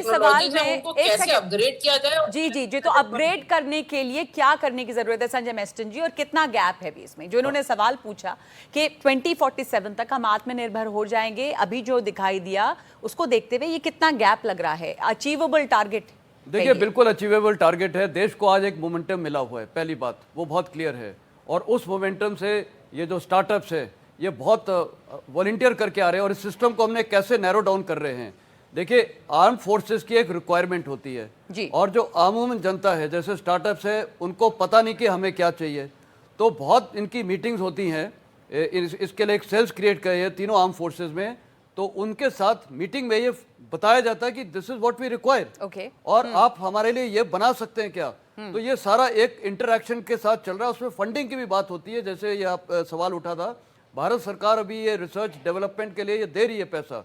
सवाल मैं एक कैसे अपग्रेड किया जाए। जी तो अपग्रेड करने के लिए क्या करने की जरूरत है संजय मेस्टन जी, और कितना गैप है भी इसमें? जो इन्होंने सवाल पूछा कि 2047 तक हम आत्मनिर्भर हो जाएंगे, अभी जो दिखाई दिया उसको देखते हुए ये कितना गैप लग रहा है? Achievable target? देखिए, बिल्कुल अचीवेबल टारगेट है। देश को आज एक मोमेंटम मिला हुआ है, पहली बात वो बहुत क्लियर है, और उस मोमेंटम से ये जो स्टार्टअप्स है ये बहुत वॉलंटियर करके आ रहे हैं, और इस सिस्टम को हमने कैसे नैरो डाउन कर रहे हैं। देखिए, आर्म फोर्सेस की एक रिक्वायरमेंट होती है जी। और जो आमूमन जनता है, जैसे स्टार्टअप्स है, उनको पता नहीं कि हमें क्या चाहिए, तो बहुत इनकी मीटिंग्स होती हैं। इसके लिए एक सेल्स क्रिएट करे हैं तीनों आर्म फोर्सेस में, तो उनके साथ मीटिंग में ये बताया जाता है कि this is what we require, और आप हमारे लिए ये बना सकते हैं क्या। तो ये सारा एक इंटरैक्शन के साथ चल रहा है। उसमें फंडिंग की भी बात होती है, जैसे ये आप सवाल उठा था, भारत सरकार अभी ये रिसर्च डेवलपमेंट के लिए ये दे रही है पैसा,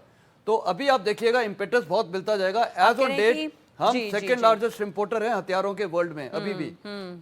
तो अभी आप देखिएगा इम्पेटस बहुत मिलता जाएगा। एज ऑन डेट हम सेकंड लार्जेस्ट इंपोर्टर हैं हथियारों के वर्ल्ड में अभी भी।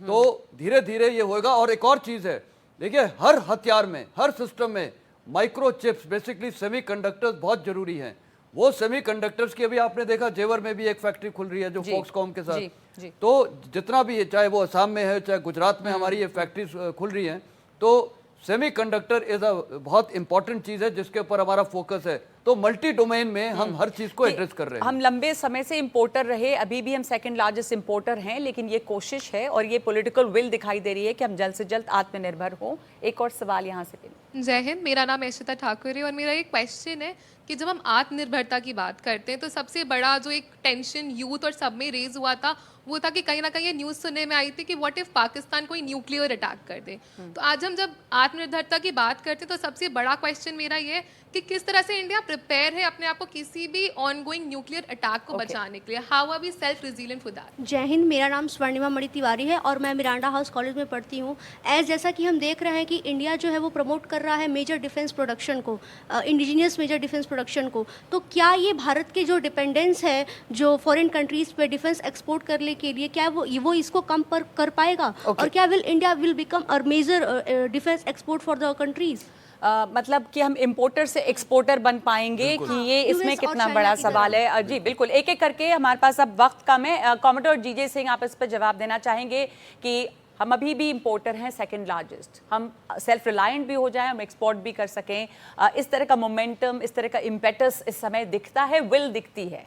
तो धीरे धीरे ये होगा। और एक और चीज है, देखिए, हर हथियार में, हर सिस्टम में माइक्रोचिप्स, बेसिकली सेमीकंडक्टर्स बहुत जरूरी हैं। वो सेमीकंडक्टर्स की अभी आपने देखा जेवर में भी एक फैक्ट्री खुल रही है जो फॉक्सकॉम के साथ। तो जितना भी, चाहे वो असम में है, चाहे गुजरात में हमारी ये फैक्ट्रीज खुल रही हैं, तो सेमीकंडक्टर इज अ बहुत इंपॉर्टेंट चीज है जिसके ऊपर हमारा फोकस है। तो मल्टी डोमेन में हम हर चीज को एड्रेस कर रहे हैं। हम लंबे समय से इंपोर्टर रहे, अभी भी हम सेकंड लार्जेस्ट इंपोर्टर हैं, लेकिन ये कोशिश है और ये पॉलिटिकल विल दिखाई दे रही है कि हम जल्द से जल्द आत्मनिर्भर हो। एक और सवाल यहाँ से ले। जय हिंद, मेरा नाम ऐश्वर्या ठाकुर है और मेरा एक क्वेश्चन है कि जब हम आत्मनिर्भरता की बात करते हैं तो सबसे बड़ा जो एक टेंशन यूथ और सब में रेज हुआ था वो था कि कहीं ना कहीं ये न्यूज़ सुनने में आई थी कि व्हाट इफ पाकिस्तान कोई न्यूक्लियर अटैक कर दे। तो आज हम जब आत्मनिर्भरता की बात करते हैं तो सबसे बड़ा क्वेश्चन मेरा ये कि किस तरह से इंडिया प्रिपेयर है अपने आप को किसी भी ऑनगोइंग न्यूक्लियर अटैक को बचाने के लिए। How are we self resilient for that? जय हिंद, मेरा नाम स्वर्णिमा मणि तिवारी है और मैं मिरांडा हाउस कॉलेज में पढ़ती हूँ। जैसा कि हम देख रहे हैं कि इंडिया जो है वो प्रमोट कर रहा है मेजर डिफेंस प्रोडक्शन को, इंडिजिनियस मेजर डिफेंस प्रोडक्शन को, तो क्या ये भारत के जो डिपेंडेंस है जो फॉरेन कंट्रीज पे डिफेंस एक्सपोर्ट करने के लिए, क्या वो इसको कम कर पाएगा? और क्या India will become a major defence export for the countries? मतलब कि हम इंपोर्टर से एक्सपोर्टर बन पाएंगे कि ये इसमें कितना बड़ा सवाल है। जी बिल्कुल, एक एक करके, हमारे पास अब वक्त कम है। कॉमोडोर जीजे सिंह, आप इस पर जवाब देना चाहेंगे कि हम अभी भी इंपोर्टर हैं सेकंड लार्जेस्ट, हम सेल्फ रिलायंट भी हो जाएं, हम एक्सपोर्ट भी कर सकें, इस तरह का मोमेंटम, इस तरह का इम्पेटस इस समय दिखता है, विल दिखती है?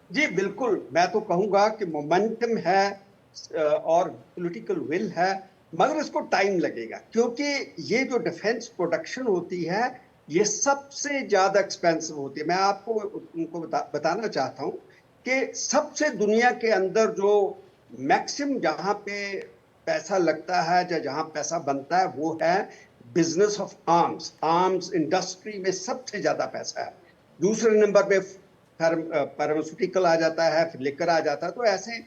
जी बिल्कुल, मैं तो कहूंगा कि मोमेंटम है और पॉलिटिकल विल है, मगर इसको टाइम लगेगा, क्योंकि ये जो डिफेंस प्रोडक्शन होती है ये सबसे ज्यादा एक्सपेंसिव होती है। मैं आपको उनको बताना चाहता हूँ कि सबसे दुनिया के अंदर जो मैक्सिमम जहाँ पे पैसा लगता है या जहाँ पैसा बनता है वो है बिजनेस ऑफ आर्म्स इंडस्ट्री में सबसे ज्यादा पैसा है। दूसरे नंबर पे फार्मास्यूटिकल आ जाता है, फिर लिकर आ जाता है। तो ऐसे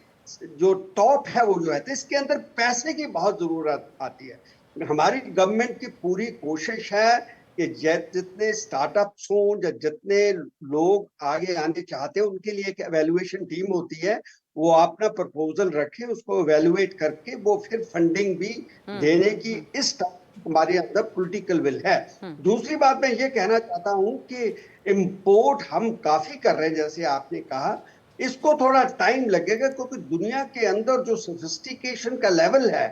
जो टॉप है वो जो है, तो इसके अंदर पैसे की बहुत जरूरत आती है। हमारी गवर्नमेंट की पूरी कोशिश है कि जितने स्टार्टअप्स हों या जितने लोग आगे आने चाहते हैं उनके लिए एक एवेल्युएशन टीम होती है, वो अपना प्रपोजल रखे, उसको इवेलुएट करके वो फिर फंडिंग भी देने की इस हमारे अंदर पॉलिटिकल विल है। दूसरी बात मैं ये कहना चाहता हूं कि इंपोर्ट हम काफी कर रहे हैं, जैसे आपने कहा, इसको थोड़ा टाइम लगेगा क्योंकि दुनिया के अंदर जो सोफिस्टिकेशन का लेवल है,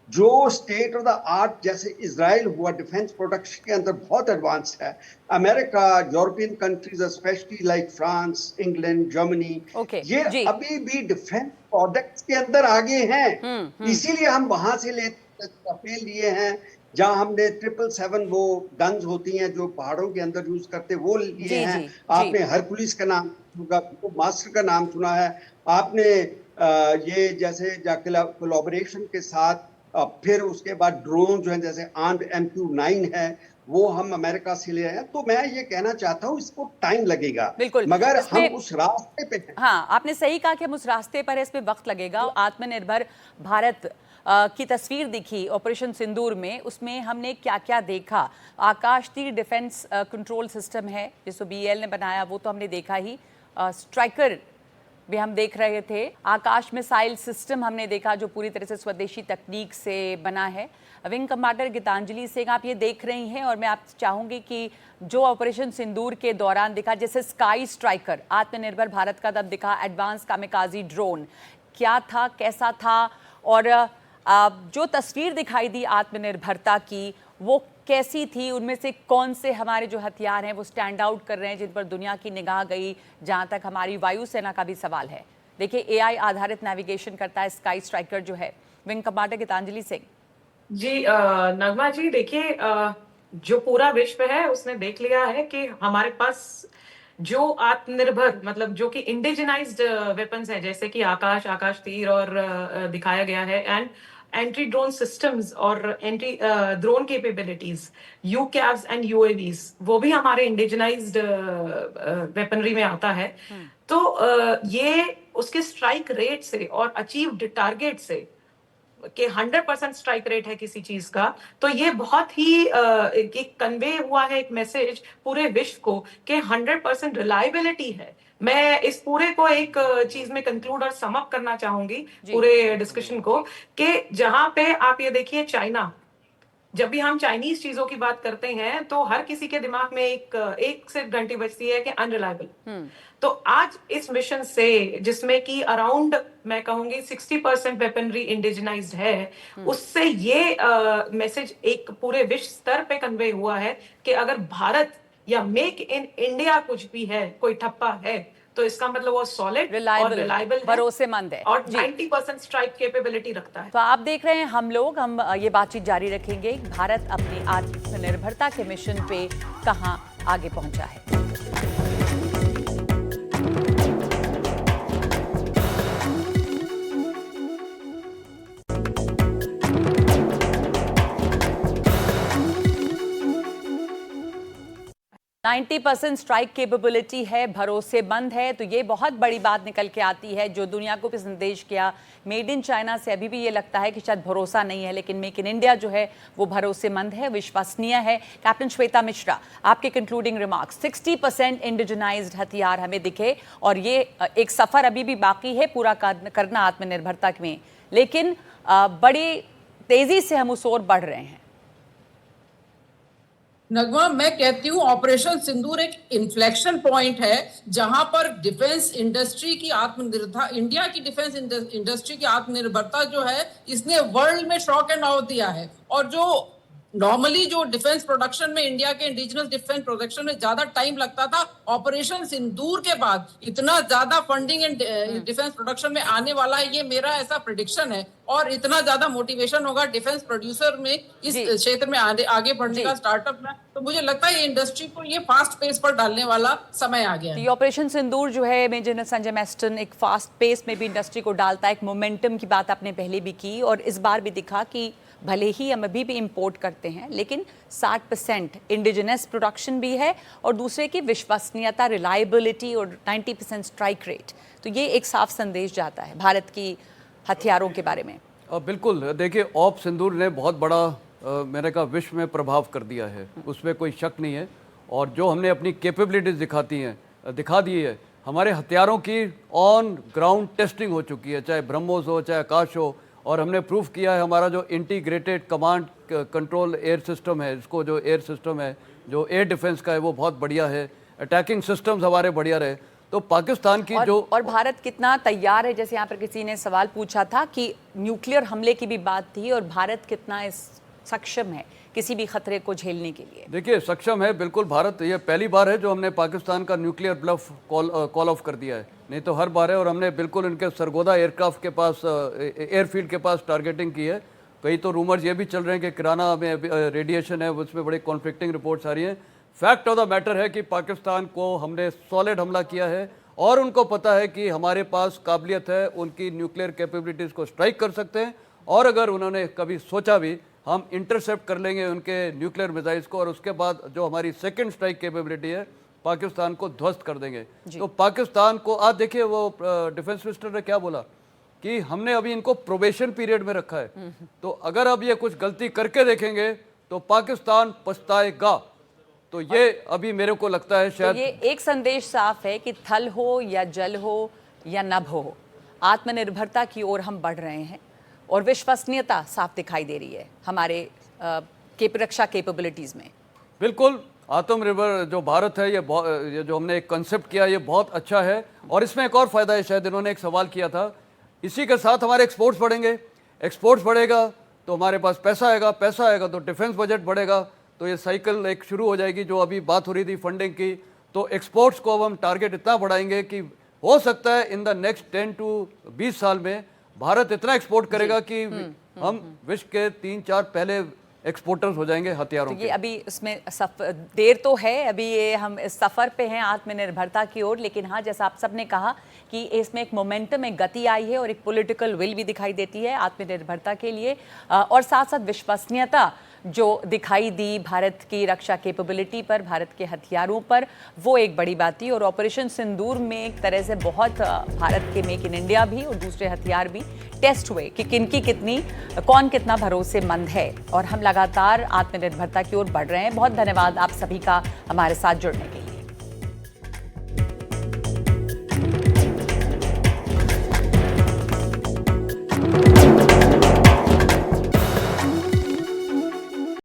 जो स्टेट ऑफ द आर्ट, जैसे इजराइल हुआ डिफेंस प्रोडक्शन के अंदर बहुत एडवांस है, America, European countries specially like France, England, Germany, ये अभी भी डिफेंस प्रोडक्ट्स के अंदर आगे हैं। इसीलिए हम वहां से लिए हैं, जहां हमने 777 वो गन्स होती हैं जो पहाड़ों के अंदर यूज करते, वो लिए हैं। आपने हरकुलिस का नाम सुना, मास्टर का नाम सुना है आपने, ये जैसे कोलैबोरेशन के साथ फिर उसके बाद ड्रोन जो है जैसे आर्म्ड MQ-9 है, वो हम अमेरिका से ले रहे हैं। तो मैं ये कहना चाहता हूँ इसको टाइम लगेगा, बिल्कुल, मगर हम उस रास्ते पे हैं। हाँ, आपने सही कहा कि हम उस रास्ते पर है, इसमें वक्त लगेगा। आत्मनिर्भर भारत की तस्वीर दिखी ऑपरेशन सिंदूर में, उसमें हमने क्या क्या देखा। आकाश तीर डिफेंस कंट्रोल सिस्टम है जिसको BEL ने बनाया, वो तो हमने देखा ही। स्ट्राइकर भी हम देख रहे थे। आकाश मिसाइल सिस्टम हमने देखा जो पूरी तरह से स्वदेशी तकनीक से बना है। विंग कमांडर गीतांजलि सिंह आप ये देख रही हैं, और मैं आप चाहूँगी कि जो ऑपरेशन सिंदूर के दौरान दिखा, जैसे स्काई स्ट्राइकर आत्मनिर्भर भारत का तब दिखा, एडवांस कामिकाजी ड्रोन क्या था, कैसा था, और जो तस्वीर दिखाई दी आत्मनिर्भरता की वो कैसी थी, उनमें से कौन से हमारे जो हथियार हैं वो स्टैंड आउट कर रहे हैं, जिन पर दुनिया की निगाह गई। जहां तक हमारी वायुसेना का भी सवाल है, देखिए AI आधारित नेविगेशन करता है स्काई स्ट्राइकर जो है। Wing commander Geetanjali Singh ji. नगमा जी देखिए, जो पूरा विश्व है उसने देख लिया है कि हमारे पास जो आत्मनिर्भर मतलब जो कि इंडिजिनाइज्ड वेपन्स है, जैसे कि आकाश तीर और दिखाया गया है, एंड एंटी ड्रोन सिस्टम्स और anti drone capabilities, UCAVs and UAVs, वो भी हमारे इंडिजिनाइज्ड वेपनरी में आता है। तो ये उसके स्ट्राइक रेट से और अचीव्ड टारगेट से कि 100% स्ट्राइक रेट है किसी चीज का, तो ये बहुत ही एक कन्वे हुआ है एक मैसेज पूरे विश्व को कि 100% रिलायबिलिटी है। मैं इस पूरे को एक चीज में कंक्लूड और सम अप करना चाहूंगी पूरे डिस्कशन को, कि जहां पे आप ये देखिए चाइना, जब भी हम चाइनीज चीजों की बात करते हैं तो हर किसी के दिमाग में एक से घंटी बजती है कि अनरिलायबल। तो आज इस मिशन से, जिसमें कि अराउंड मैं कहूंगी 60% वेपनरी इंडिजिनाइज्ड है, उससे ये मैसेज एक पूरे विश्व स्तर पे कन्वे हुआ है कि अगर भारत या मेक इन इंडिया कुछ भी है, कोई ठप्पा है, तो इसका मतलब वो सॉलिड और रिलायबल भरोसेमंद है और 90% स्ट्राइक कैपेबिलिटी रखता है। तो आप देख रहे हैं हम ये बातचीत जारी रखेंगे। भारत अपनी आत्मनिर्भरता के मिशन पे कहां आगे पहुंचा है। 90% स्ट्राइक कैपेबिलिटी है, भरोसेमंद है, तो ये बहुत बड़ी बात निकल के आती है जो दुनिया को भी संदेश किया। मेड इन चाइना से अभी भी ये लगता है कि शायद भरोसा नहीं है, लेकिन मेक इन इंडिया जो है वो भरोसेमंद है, विश्वसनीय है। कैप्टन श्वेता मिश्रा, आपके कंक्लूडिंग रिमार्क्स। 60% इंडिजिनाइज्ड हथियार हमें दिखे, और ये एक सफर अभी भी बाकी है पूरा करना आत्मनिर्भरता में, लेकिन बड़ी तेजी से हम उस ओर बढ़ रहे हैं। नगमा, मैं कहती हूँ ऑपरेशन सिंदूर एक इन्फ्लेक्शन पॉइंट है जहां पर डिफेंस इंडस्ट्री की आत्मनिर्भरता, इंडिया की डिफेंस इंडस्ट्री की आत्मनिर्भरता जो है, इसने वर्ल्ड में शॉक एंड ऑफ दिया है। और जो नॉर्मली जो डिफेंस प्रोडक्शन में, इंडिया के इंडिजिनस डिफेंस प्रोडक्शन में ज्यादा टाइम लगता था, ऑपरेशन सिंदूर के बाद इतना ज्यादा फंडिंग एंड डिफेंस प्रोडक्शन में आने वाला है, ये मेरा ऐसा प्रेडिक्शन है। और इतना ज्यादा मोटिवेशन होगा डिफेंस प्रोड्यूसर में इस क्षेत्र में आगे बढ़ने का, स्टार्टअप में, तो मुझे लगता है ये इंडस्ट्री को ये फास्ट पेस पर डालने वाला समय आ गया है। ये ऑपरेशन सिंदूर जो है, मेजर संजय मैस्टन, एक फास्ट पेस में भी इंडस्ट्री को डालता है। एक मोमेंटम की बात आपने पहले भी की, और इस बार भी दिखा कि भले ही हम अभी भी इंपोर्ट करते हैं, लेकिन 60% इंडिजिनस प्रोडक्शन भी है, और दूसरे की विश्वसनीयता, रिलायबिलिटी और 90% स्ट्राइक रेट। तो ये एक साफ संदेश जाता है भारत की हथियारों के बारे में। बिल्कुल, देखिए ऑप सिंदूर ने बहुत बड़ा मैंने कहा विश्व में प्रभाव कर दिया है, उसमें कोई शक नहीं है। और जो हमने अपनी कैपेबिलिटीज दिखा दी है, हमारे हथियारों की ऑन ग्राउंड टेस्टिंग हो चुकी है, चाहे ब्रह्मोस हो चाहे आकाश हो, और हमने प्रूफ किया है हमारा जो integrated command control air system है, इसको जो एयर सिस्टम है जो एयर डिफेंस का है वो बहुत बढ़िया है, अटैकिंग सिस्टम्स हमारे बढ़िया रहे। तो पाकिस्तान की और भारत कितना तैयार है, जैसे यहाँ पर किसी ने सवाल पूछा था कि न्यूक्लियर हमले की भी बात थी, और भारत कितना सक्षम है किसी भी खतरे को झेलने के लिए। देखिए सक्षम है बिल्कुल भारत, ये पहली बार है जो हमने पाकिस्तान का न्यूक्लियर ब्लफ कॉल ऑफ कर दिया है, नहीं तो हर बार है। और हमने बिल्कुल इनके सरगोदा एयरक्राफ्ट के पास एयरफील्ड के पास टारगेटिंग की है। कई तो रूमर्स ये भी चल रहे हैं कि किराना में रेडिएशन है, उसमें बड़ी कॉन्फ्लिक्टिंग रिपोर्ट्स आ रही हैं। फैक्ट ऑफ द मैटर है कि पाकिस्तान को हमने सॉलिड हमला किया है, और उनको पता है कि हमारे पास काबिलियत है, उनकी न्यूक्लियर कैपेबिलिटीज़ को स्ट्राइक कर सकते हैं, और अगर उन्होंने कभी सोचा भी हम इंटरसेप्ट कर लेंगे उनके न्यूक्लियर मिसाइल्स को, और उसके बाद जो हमारी सेकंड स्ट्राइक कैपेबिलिटी है पाकिस्तान को ध्वस्त कर देंगे। तो पाकिस्तान को आज देखिए वो डिफेंस मिनिस्टर ने क्या बोला कि हमने अभी इनको प्रोबेशन पीरियड में रखा है, तो अगर अब ये कुछ गलती करके देखेंगे तो पाकिस्तान पछताएगा। तो ये अभी मेरे को लगता है शायद तो ये एक संदेश साफ है कि थल हो या जल हो या नभ हो, आत्मनिर्भरता की ओर हम बढ़ रहे हैं, और विश्वसनीयता साफ दिखाई दे रही है हमारे रक्षा कैपेबिलिटीज में। बिल्कुल आत्मनिर्भर जो भारत है, ये जो हमने एक कंसेप्ट किया ये बहुत अच्छा है। और इसमें एक और फायदा है, शायद इन्होंने एक सवाल किया था, इसी के साथ हमारे एक्सपोर्ट्स बढ़ेंगे, एक्सपोर्ट्स बढ़ेगा तो हमारे पास पैसा आएगा, पैसा आएगा तो डिफेंस बजट बढ़ेगा, तो ये साइकिल एक शुरू हो जाएगी। जो अभी बात हो रही थी फंडिंग की, तो एक्सपोर्ट्स को अब हम टारगेट इतना बढ़ाएंगे कि हो सकता है इन द नेक्स्ट 10 to 20 साल में भारत इतना एक्सपोर्ट करेगा कि हम विश्व के 3-4 पहले एक्सपोर्टर्स हो जाएंगे हथियारों तो ये अभी इसमें देर तो है, अभी ये हम इस सफ़र पे हैं आत्मनिर्भरता की ओर। लेकिन हाँ, जैसा आप सब ने कहा कि इसमें एक मोमेंटम, एक गति आई है, और एक पॉलिटिकल विल भी दिखाई देती है आत्मनिर्भरता के लिए, और साथ साथ विश्वसनीयता जो दिखाई दी भारत की रक्षा कैपेबिलिटी पर, भारत के हथियारों पर, वो एक बड़ी बात थी। और ऑपरेशन सिंदूर में एक तरह से बहुत भारत के मेक इन इंडिया भी और दूसरे हथियार भी टेस्ट हुए कि कौन कितना भरोसेमंद है, और हम लगातार आत्मनिर्भरता की ओर बढ़ रहे हैं। बहुत धन्यवाद आप सभी का हमारे साथ जुड़ने के लिए।